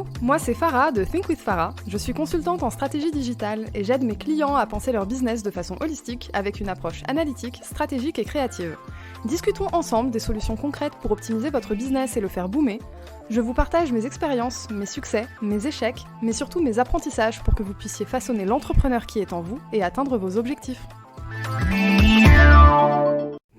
Coucou, moi c'est Farah de Think with Farah. Je suis consultante en stratégie digitale et j'aide mes clients à penser leur business de façon holistique avec une approche analytique, stratégique et créative. Discutons ensemble des solutions concrètes pour optimiser votre business et le faire boomer. Je vous partage mes expériences, mes succès, mes échecs, mais surtout mes apprentissages pour que vous puissiez façonner l'entrepreneur qui est en vous et atteindre vos objectifs.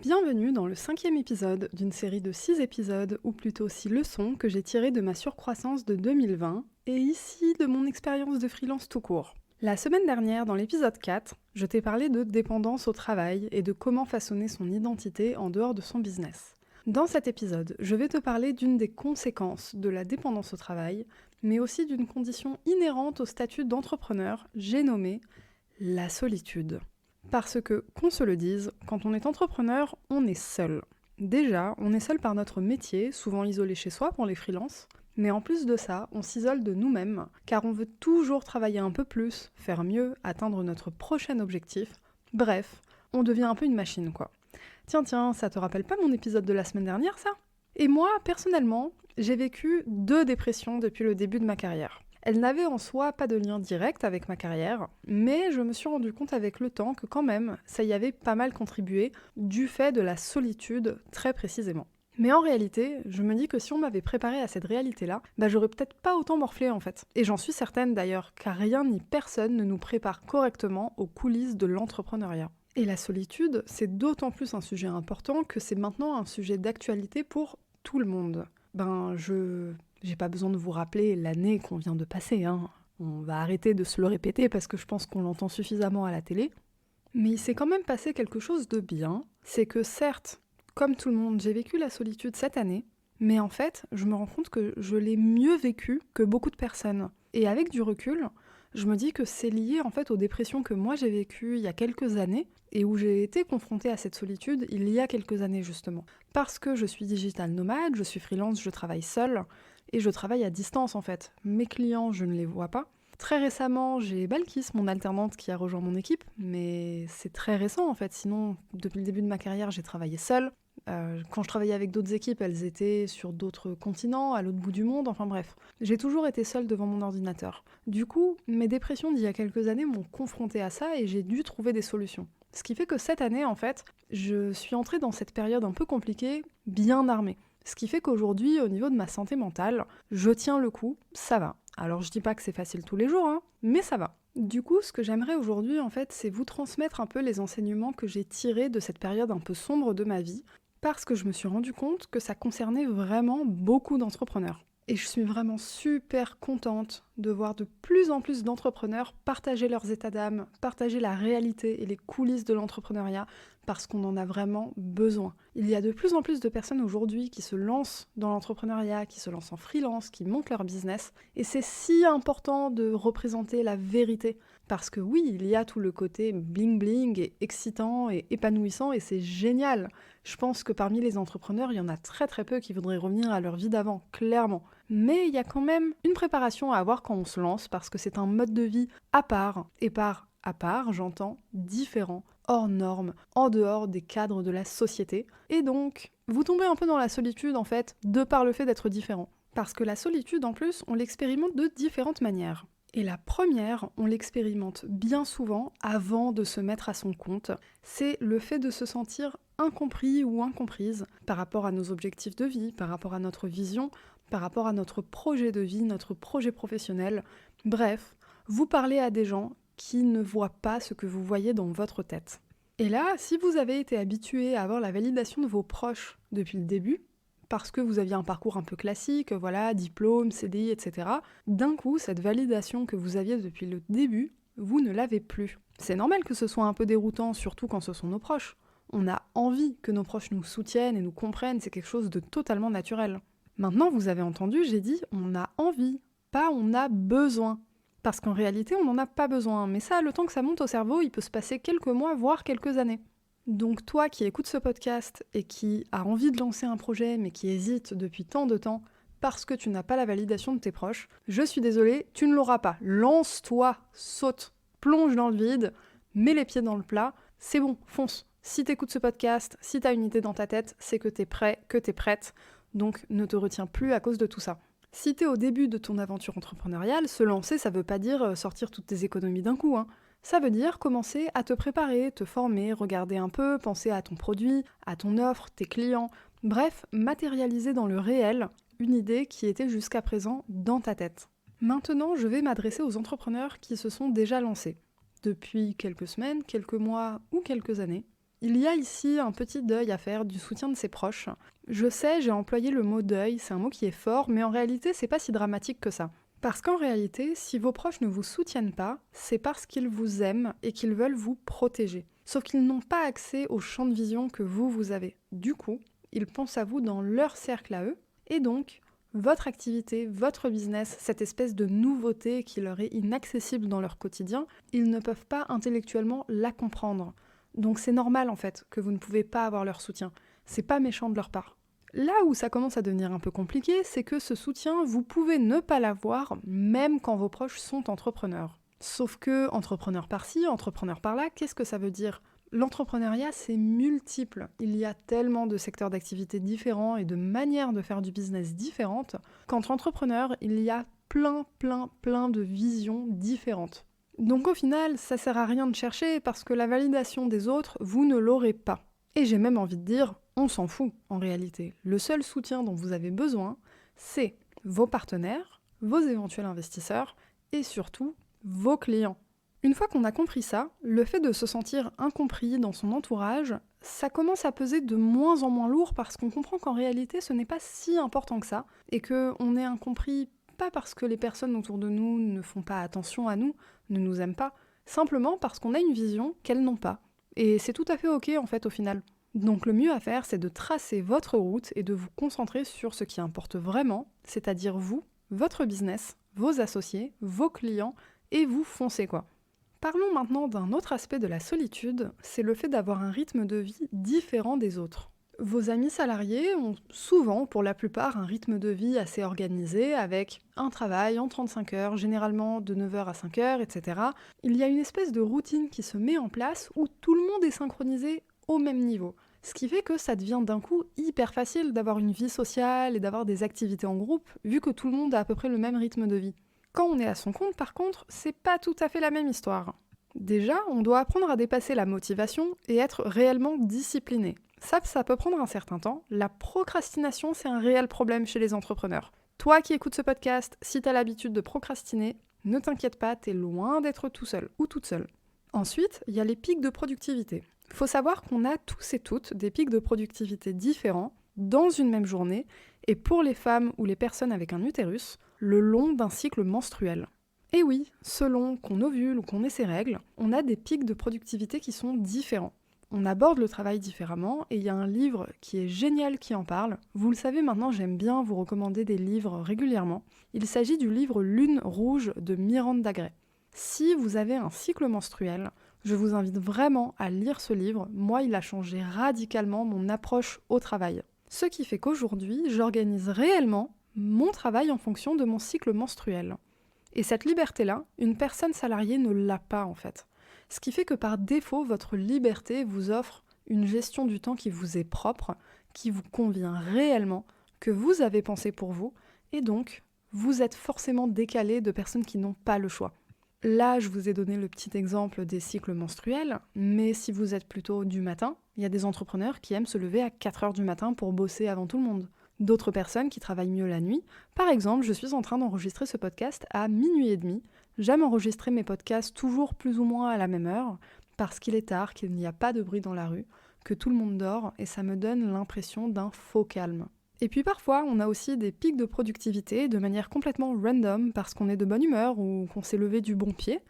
Bienvenue dans le 5e épisode d'une série de 6 épisodes, ou plutôt 6 leçons que j'ai tirées de ma surcroissance de 2020, et ici de mon expérience de freelance tout court. La semaine dernière, dans l'épisode 4, je t'ai parlé de dépendance au travail et de comment façonner son identité en dehors de son business. Dans cet épisode, je vais te parler d'une des conséquences de la dépendance au travail, mais aussi d'une condition inhérente au statut d'entrepreneur, j'ai nommé la solitude. Parce que, qu'on se le dise, quand on est entrepreneur, on est seul. Déjà, on est seul par notre métier, souvent isolé chez soi pour les freelances, mais en plus de ça, on s'isole de nous-mêmes, car on veut toujours travailler un peu plus, faire mieux, atteindre notre prochain objectif. Bref, on devient un peu une machine, quoi. Tiens, ça te rappelle pas mon épisode de la semaine dernière, ça ? Et moi, personnellement, j'ai vécu 2 dépressions depuis le début de ma carrière. Elles n'avaient en soi pas de lien direct avec ma carrière, mais je me suis rendu compte avec le temps que quand même, ça y avait pas mal contribué, du fait de la solitude très précisément. Mais en réalité, je me dis que si on m'avait préparé à cette réalité-là, j'aurais peut-être pas autant morflé en fait. Et j'en suis certaine d'ailleurs, car rien ni personne ne nous prépare correctement aux coulisses de l'entrepreneuriat. Et la solitude, c'est d'autant plus un sujet important que c'est maintenant un sujet d'actualité pour tout le monde. J'ai pas besoin de vous rappeler l'année qu'on vient de passer, hein. On va arrêter de se le répéter parce que je pense qu'on l'entend suffisamment à la télé. Mais il s'est quand même passé quelque chose de bien. C'est que certes, comme tout le monde, j'ai vécu la solitude cette année, mais en fait, je me rends compte que je l'ai mieux vécu que beaucoup de personnes. Et avec du recul, je me dis que c'est lié en fait aux dépressions que moi j'ai vécues il y a quelques années et où j'ai été confrontée à cette solitude il y a quelques années justement. Parce que je suis digital nomade, je suis freelance, je travaille seule et je travaille à distance en fait. Mes clients, je ne les vois pas. Très récemment, j'ai Balkis, mon alternante, qui a rejoint mon équipe, mais c'est très récent en fait, sinon depuis le début de ma carrière j'ai travaillé seule. Quand je travaillais avec d'autres équipes, elles étaient sur d'autres continents, à l'autre bout du monde, enfin bref. J'ai toujours été seule devant mon ordinateur. Du coup, mes dépressions d'il y a quelques années m'ont confrontée à ça et j'ai dû trouver des solutions. Ce qui fait que cette année, en fait, je suis entrée dans cette période un peu compliquée, bien armée. Ce qui fait qu'aujourd'hui, au niveau de ma santé mentale, je tiens le coup, ça va. Alors je dis pas que c'est facile tous les jours, hein, mais ça va. Du coup, ce que j'aimerais aujourd'hui, en fait, c'est vous transmettre un peu les enseignements que j'ai tirés de cette période un peu sombre de ma vie, parce que je me suis rendu compte que ça concernait vraiment beaucoup d'entrepreneurs. Et je suis vraiment super contente de voir de plus en plus d'entrepreneurs partager leurs états d'âme, partager la réalité et les coulisses de l'entrepreneuriat, parce qu'on en a vraiment besoin. Il y a de plus en plus de personnes aujourd'hui qui se lancent dans l'entrepreneuriat, qui se lancent en freelance, qui montent leur business, et c'est si important de représenter la vérité. Parce que oui, il y a tout le côté bling-bling et excitant et épanouissant, et c'est génial. Je pense que parmi les entrepreneurs, il y en a très très peu qui voudraient revenir à leur vie d'avant, clairement. Mais il y a quand même une préparation à avoir quand on se lance, parce que c'est un mode de vie à part, et par à part, j'entends, différent, hors normes, en dehors des cadres de la société. Et donc, vous tombez un peu dans la solitude, en fait, de par le fait d'être différent. Parce que la solitude, en plus, on l'expérimente de différentes manières. Et la première, on l'expérimente bien souvent avant de se mettre à son compte, c'est le fait de se sentir incompris ou incomprise par rapport à nos objectifs de vie, par rapport à notre vision, par rapport à notre projet de vie, notre projet professionnel. Bref, vous parlez à des gens qui ne voient pas ce que vous voyez dans votre tête. Et là, si vous avez été habitué à avoir la validation de vos proches depuis le début, parce que vous aviez un parcours un peu classique, voilà, diplôme, CDI, etc. D'un coup, cette validation que vous aviez depuis le début, vous ne l'avez plus. C'est normal que ce soit un peu déroutant, surtout quand ce sont nos proches. On a envie que nos proches nous soutiennent et nous comprennent, c'est quelque chose de totalement naturel. Maintenant, vous avez entendu, j'ai dit on a envie, pas on a besoin. Parce qu'en réalité, on n'en a pas besoin. Mais ça, le temps que ça monte au cerveau, il peut se passer quelques mois, voire quelques années. Donc toi qui écoutes ce podcast et qui a envie de lancer un projet mais qui hésite depuis tant de temps parce que tu n'as pas la validation de tes proches, je suis désolée, tu ne l'auras pas. Lance-toi, saute, plonge dans le vide, mets les pieds dans le plat, c'est bon, fonce. Si t'écoutes ce podcast, si t'as une idée dans ta tête, c'est que t'es prêt, que t'es prête, donc ne te retiens plus à cause de tout ça. Si t'es au début de ton aventure entrepreneuriale, se lancer, ça veut pas dire sortir toutes tes économies d'un coup, hein. Ça veut dire commencer à te préparer, te former, regarder un peu, penser à ton produit, à ton offre, tes clients. Bref, matérialiser dans le réel une idée qui était jusqu'à présent dans ta tête. Maintenant, je vais m'adresser aux entrepreneurs qui se sont déjà lancés. Depuis quelques semaines, quelques mois ou quelques années. Il y a ici un petit deuil à faire du soutien de ses proches. Je sais, j'ai employé le mot deuil, c'est un mot qui est fort, mais en réalité, c'est pas si dramatique que ça. Parce qu'en réalité, si vos proches ne vous soutiennent pas, c'est parce qu'ils vous aiment et qu'ils veulent vous protéger. Sauf qu'ils n'ont pas accès au champ de vision que vous avez. Du coup, ils pensent à vous dans leur cercle à eux, et donc, votre activité, votre business, cette espèce de nouveauté qui leur est inaccessible dans leur quotidien, ils ne peuvent pas intellectuellement la comprendre. Donc c'est normal en fait que vous ne pouvez pas avoir leur soutien. C'est pas méchant de leur part. Là où ça commence à devenir un peu compliqué, c'est que ce soutien, vous pouvez ne pas l'avoir même quand vos proches sont entrepreneurs. Sauf que entrepreneur par-ci, entrepreneur par-là, qu'est-ce que ça veut dire ? L'entrepreneuriat, c'est multiple. Il y a tellement de secteurs d'activité différents et de manières de faire du business différentes qu'entre entrepreneurs, il y a plein de visions différentes. Donc au final, ça sert à rien de chercher parce que la validation des autres, vous ne l'aurez pas. Et j'ai même envie de dire, on s'en fout en réalité. Le seul soutien dont vous avez besoin, c'est vos partenaires, vos éventuels investisseurs et surtout vos clients. Une fois qu'on a compris ça, le fait de se sentir incompris dans son entourage, ça commence à peser de moins en moins lourd parce qu'on comprend qu'en réalité ce n'est pas si important que ça et qu'on est incompris pas parce que les personnes autour de nous ne font pas attention à nous, ne nous aiment pas, simplement parce qu'on a une vision qu'elles n'ont pas. Et c'est tout à fait ok en fait au final. Donc le mieux à faire, c'est de tracer votre route et de vous concentrer sur ce qui importe vraiment, c'est-à-dire vous, votre business, vos associés, vos clients, et vous foncez quoi. Parlons maintenant d'un autre aspect de la solitude, c'est le fait d'avoir un rythme de vie différent des autres. Vos amis salariés ont souvent, pour la plupart, un rythme de vie assez organisé, avec un travail en 35 heures, généralement de 9h à 5h, etc. Il y a une espèce de routine qui se met en place où tout le monde est synchronisé au même niveau. Ce qui fait que ça devient d'un coup hyper facile d'avoir une vie sociale et d'avoir des activités en groupe, vu que tout le monde a à peu près le même rythme de vie. Quand on est à son compte, par contre, c'est pas tout à fait la même histoire. Déjà, on doit apprendre à dépasser la motivation et être réellement discipliné. Ça peut prendre un certain temps. La procrastination, c'est un réel problème chez les entrepreneurs. Toi qui écoutes ce podcast, si t'as l'habitude de procrastiner, ne t'inquiète pas, t'es loin d'être tout seul ou toute seule. Ensuite, il y a les pics de productivité. Il faut savoir qu'on a tous et toutes des pics de productivité différents dans une même journée et pour les femmes ou les personnes avec un utérus, le long d'un cycle menstruel. Et oui, selon qu'on ovule ou qu'on ait ses règles, on a des pics de productivité qui sont différents. On aborde le travail différemment et il y a un livre qui est génial qui en parle. Vous le savez maintenant, j'aime bien vous recommander des livres régulièrement. Il s'agit du livre Lune rouge de Miranda Gray. Si vous avez un cycle menstruel, je vous invite vraiment à lire ce livre. Moi, il a changé radicalement mon approche au travail. Ce qui fait qu'aujourd'hui, j'organise réellement mon travail en fonction de mon cycle menstruel. Et cette liberté-là, une personne salariée ne l'a pas en fait. Ce qui fait que par défaut, votre liberté vous offre une gestion du temps qui vous est propre, qui vous convient réellement, que vous avez pensé pour vous, et donc vous êtes forcément décalé de personnes qui n'ont pas le choix. Là, je vous ai donné le petit exemple des cycles menstruels, mais si vous êtes plutôt du matin, il y a des entrepreneurs qui aiment se lever à 4h du matin pour bosser avant tout le monde. D'autres personnes qui travaillent mieux la nuit. Par exemple, je suis en train d'enregistrer ce podcast à 00h30. J'aime enregistrer mes podcasts toujours plus ou moins à la même heure, parce qu'il est tard, qu'il n'y a pas de bruit dans la rue, que tout le monde dort, et ça me donne l'impression d'un faux calme. Et puis parfois, on a aussi des pics de productivité de manière complètement random, parce qu'on est de bonne humeur ou qu'on s'est levé du bon pied.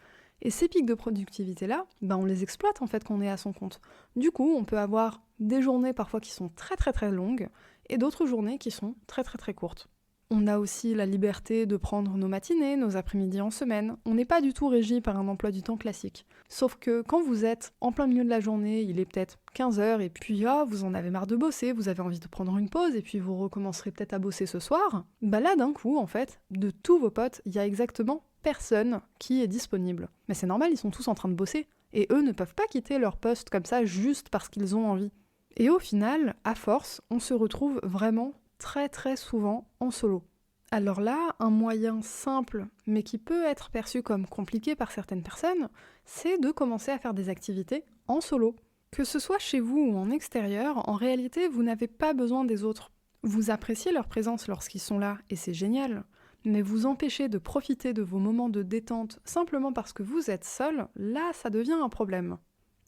Et ces pics de productivité-là, on les exploite en fait quand on est à son compte. Du coup, on peut avoir des journées parfois qui sont très longues, et d'autres journées qui sont très courtes. On a aussi la liberté de prendre nos matinées, nos après-midi en semaine. On n'est pas du tout régi par un emploi du temps classique. Sauf que quand vous êtes en plein milieu de la journée, il est peut-être 15h, et puis vous en avez marre de bosser, vous avez envie de prendre une pause, et puis vous recommencerez peut-être à bosser ce soir, là d'un coup, en fait, de tous vos potes, il y a exactement personne qui est disponible. Mais c'est normal, ils sont tous en train de bosser, et eux ne peuvent pas quitter leur poste comme ça juste parce qu'ils ont envie. Et au final, à force, on se retrouve vraiment très souvent en solo. Alors là, un moyen simple, mais qui peut être perçu comme compliqué par certaines personnes, c'est de commencer à faire des activités en solo. Que ce soit chez vous ou en extérieur, en réalité, vous n'avez pas besoin des autres. Vous appréciez leur présence lorsqu'ils sont là, et c'est génial. Mais vous empêcher de profiter de vos moments de détente simplement parce que vous êtes seul, là, ça devient un problème.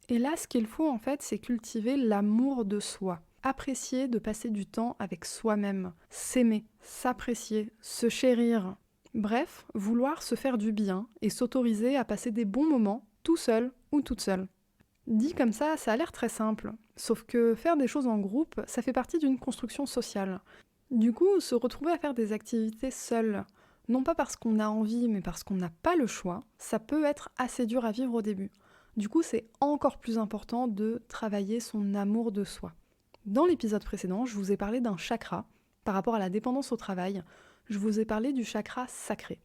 Et là, ce qu'il faut en fait, c'est cultiver l'amour de soi. Apprécier de passer du temps avec soi-même, s'aimer, s'apprécier, se chérir. Bref, vouloir se faire du bien et s'autoriser à passer des bons moments tout seul ou toute seule. Dit comme ça a l'air très simple. Sauf que faire des choses en groupe, ça fait partie d'une construction sociale. Du coup, se retrouver à faire des activités seul, non pas parce qu'on a envie, mais parce qu'on n'a pas le choix, ça peut être assez dur à vivre au début. Du coup, c'est encore plus important de travailler son amour de soi. Dans l'épisode précédent, je vous ai parlé d'un chakra par rapport à la dépendance au travail. Je vous ai parlé du chakra sacré.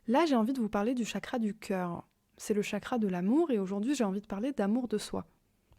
Là, j'ai envie de vous parler du chakra du cœur. C'est le chakra de l'amour et aujourd'hui, j'ai envie de parler d'amour de soi.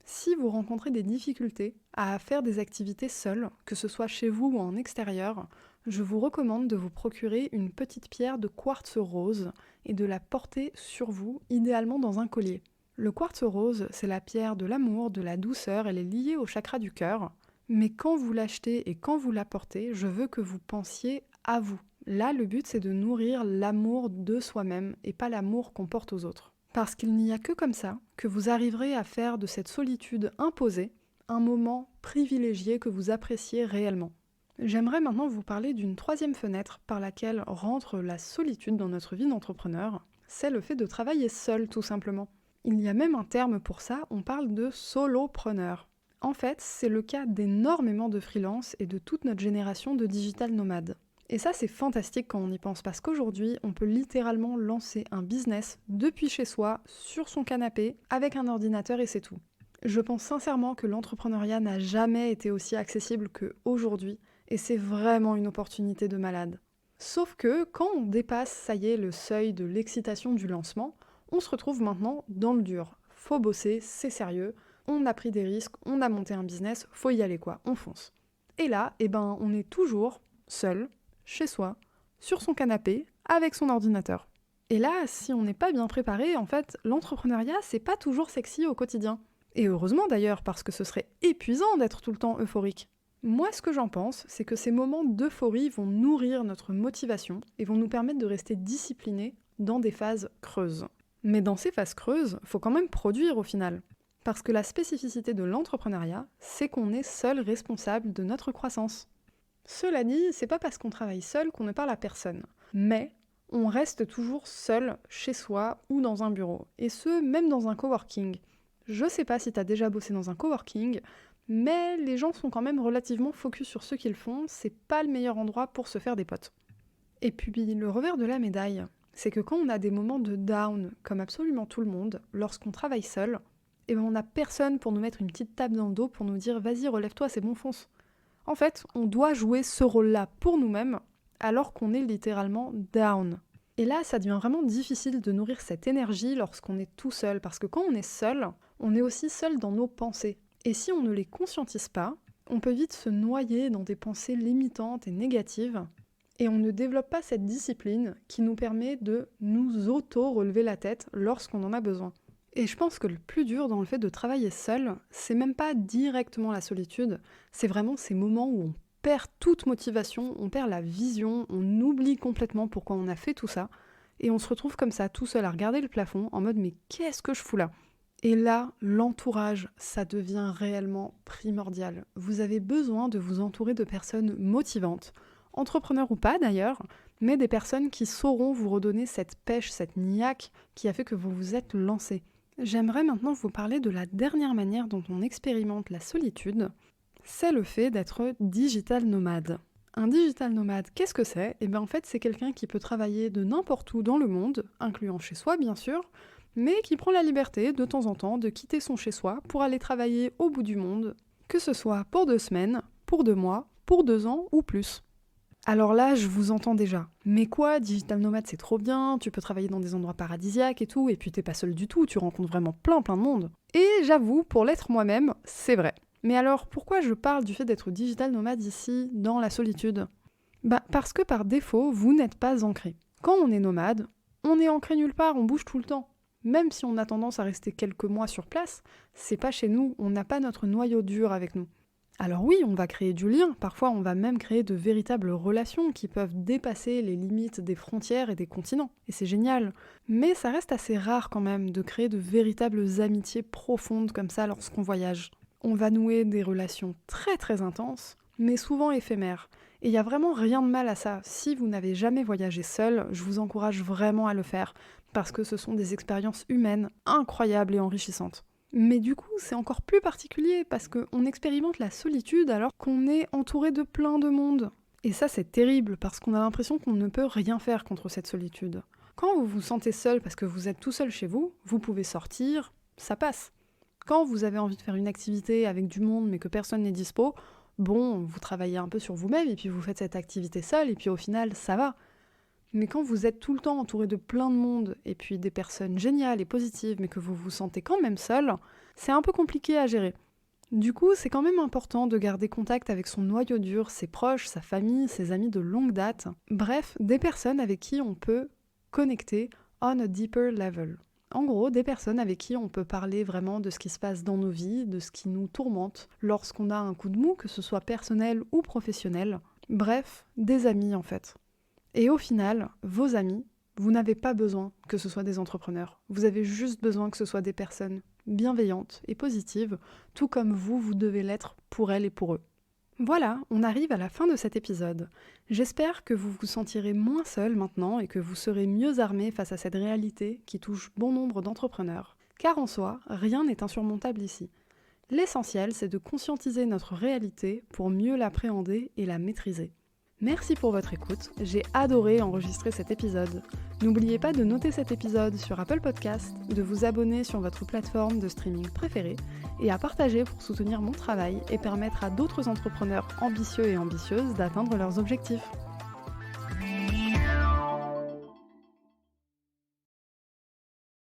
Si vous rencontrez des difficultés à faire des activités seules, que ce soit chez vous ou en extérieur, je vous recommande de vous procurer une petite pierre de quartz rose et de la porter sur vous, idéalement dans un collier. Le quartz rose, c'est la pierre de l'amour, de la douceur, elle est liée au chakra du cœur. Mais quand vous l'achetez et quand vous la portez, je veux que vous pensiez à vous. Là, le but, c'est de nourrir l'amour de soi-même et pas l'amour qu'on porte aux autres. Parce qu'il n'y a que comme ça que vous arriverez à faire de cette solitude imposée un moment privilégié que vous appréciez réellement. J'aimerais maintenant vous parler d'une troisième fenêtre par laquelle rentre la solitude dans notre vie d'entrepreneur. C'est le fait de travailler seul, tout simplement. Il y a même un terme pour ça, on parle de solopreneur. En fait, c'est le cas d'énormément de freelance et de toute notre génération de digital nomades. Et ça, c'est fantastique quand on y pense, parce qu'aujourd'hui, on peut littéralement lancer un business depuis chez soi, sur son canapé, avec un ordinateur et c'est tout. Je pense sincèrement que l'entrepreneuriat n'a jamais été aussi accessible qu'aujourd'hui, et c'est vraiment une opportunité de malade. Sauf que quand on dépasse, ça y est, le seuil de l'excitation du lancement, on se retrouve maintenant dans le dur. Faut bosser, c'est sérieux, on a pris des risques, on a monté un business, faut y aller quoi, on fonce. Et là, on est toujours seul, chez soi, sur son canapé, avec son ordinateur. Et là, si on n'est pas bien préparé, en fait, l'entrepreneuriat, c'est pas toujours sexy au quotidien. Et heureusement d'ailleurs, parce que ce serait épuisant d'être tout le temps euphorique. Moi, ce que j'en pense, c'est que ces moments d'euphorie vont nourrir notre motivation et vont nous permettre de rester disciplinés dans des phases creuses. Mais dans ces phases creuses, faut quand même produire au final. Parce que la spécificité de l'entrepreneuriat, c'est qu'on est seul responsable de notre croissance. Cela dit, c'est pas parce qu'on travaille seul qu'on ne parle à personne. Mais on reste toujours seul chez soi ou dans un bureau. Et ce, même dans un coworking. Je sais pas si t'as déjà bossé dans un coworking, mais les gens sont quand même relativement focus sur ce qu'ils font, c'est pas le meilleur endroit pour se faire des potes. Et puis, le revers de la médaille, c'est que quand on a des moments de down, comme absolument tout le monde, lorsqu'on travaille seul, on n'a personne pour nous mettre une petite tape dans le dos pour nous dire « Vas-y, relève-toi, c'est bon, fonce ». En fait, on doit jouer ce rôle-là pour nous-mêmes, alors qu'on est littéralement down. Et là, ça devient vraiment difficile de nourrir cette énergie lorsqu'on est tout seul, parce que quand on est seul, on est aussi seul dans nos pensées. Et si on ne les conscientise pas, on peut vite se noyer dans des pensées limitantes et négatives, et on ne développe pas cette discipline qui nous permet de nous auto-relever la tête lorsqu'on en a besoin. Et je pense que le plus dur dans le fait de travailler seul, c'est même pas directement la solitude, c'est vraiment ces moments où on perd toute motivation, on perd la vision, on oublie complètement pourquoi on a fait tout ça, et on se retrouve comme ça tout seul à regarder le plafond en mode « mais qu'est-ce que je fous là ?» Et là, l'entourage, ça devient réellement primordial. Vous avez besoin de vous entourer de personnes motivantes, entrepreneurs ou pas d'ailleurs, mais des personnes qui sauront vous redonner cette pêche, cette niaque qui a fait que vous vous êtes lancé. J'aimerais maintenant vous parler de la dernière manière dont on expérimente la solitude, c'est le fait d'être digital nomade. Un digital nomade, qu'est-ce que c'est ? En fait, c'est quelqu'un qui peut travailler de n'importe où dans le monde, incluant chez soi bien sûr, mais qui prend la liberté de temps en temps de quitter son chez-soi pour aller travailler au bout du monde, que ce soit pour 2 semaines, pour 2 mois, pour 2 ans ou plus. Alors là, je vous entends déjà. Mais quoi, digital nomade, c'est trop bien, tu peux travailler dans des endroits paradisiaques et tout, et puis t'es pas seul du tout, tu rencontres vraiment plein de monde. Et j'avoue, pour l'être moi-même, c'est vrai. Mais alors, pourquoi je parle du fait d'être digital nomade ici, dans la solitude ? Parce que par défaut, vous n'êtes pas ancré. Quand on est nomade, on est ancré nulle part, on bouge tout le temps. Même si on a tendance à rester quelques mois sur place, c'est pas chez nous, on n'a pas notre noyau dur avec nous. Alors oui, on va créer du lien, parfois on va même créer de véritables relations qui peuvent dépasser les limites des frontières et des continents. Et c'est génial. Mais ça reste assez rare quand même de créer de véritables amitiés profondes comme ça lorsqu'on voyage. On va nouer des relations très très intenses, mais souvent éphémères. Et il n'y a vraiment rien de mal à ça. Si vous n'avez jamais voyagé seul, je vous encourage vraiment à le faire, parce que ce sont des expériences humaines incroyables et enrichissantes. Mais du coup, c'est encore plus particulier parce qu'on expérimente la solitude alors qu'on est entouré de plein de monde. Et ça, c'est terrible parce qu'on a l'impression qu'on ne peut rien faire contre cette solitude. Quand vous vous sentez seul parce que vous êtes tout seul chez vous, vous pouvez sortir, ça passe. Quand vous avez envie de faire une activité avec du monde mais que personne n'est dispo, bon, vous travaillez un peu sur vous-même et puis vous faites cette activité seule et puis au final, ça va. Mais quand vous êtes tout le temps entouré de plein de monde, et puis des personnes géniales et positives, mais que vous vous sentez quand même seul, c'est un peu compliqué à gérer. Du coup, c'est quand même important de garder contact avec son noyau dur, ses proches, sa famille, ses amis de longue date. Bref, des personnes avec qui on peut connecter on a deeper level. En gros, des personnes avec qui on peut parler vraiment de ce qui se passe dans nos vies, de ce qui nous tourmente, lorsqu'on a un coup de mou, que ce soit personnel ou professionnel. Bref, des amis en fait. Et au final, vos amis, vous n'avez pas besoin que ce soit des entrepreneurs. Vous avez juste besoin que ce soit des personnes bienveillantes et positives, tout comme vous devez l'être pour elles et pour eux. Voilà, on arrive à la fin de cet épisode. J'espère que vous vous sentirez moins seul maintenant et que vous serez mieux armé face à cette réalité qui touche bon nombre d'entrepreneurs. Car en soi, rien n'est insurmontable ici. L'essentiel, c'est de conscientiser notre réalité pour mieux l'appréhender et la maîtriser. Merci pour votre écoute, j'ai adoré enregistrer cet épisode. N'oubliez pas de noter cet épisode sur Apple Podcast, de vous abonner sur votre plateforme de streaming préférée et à partager pour soutenir mon travail et permettre à d'autres entrepreneurs ambitieux et ambitieuses d'atteindre leurs objectifs.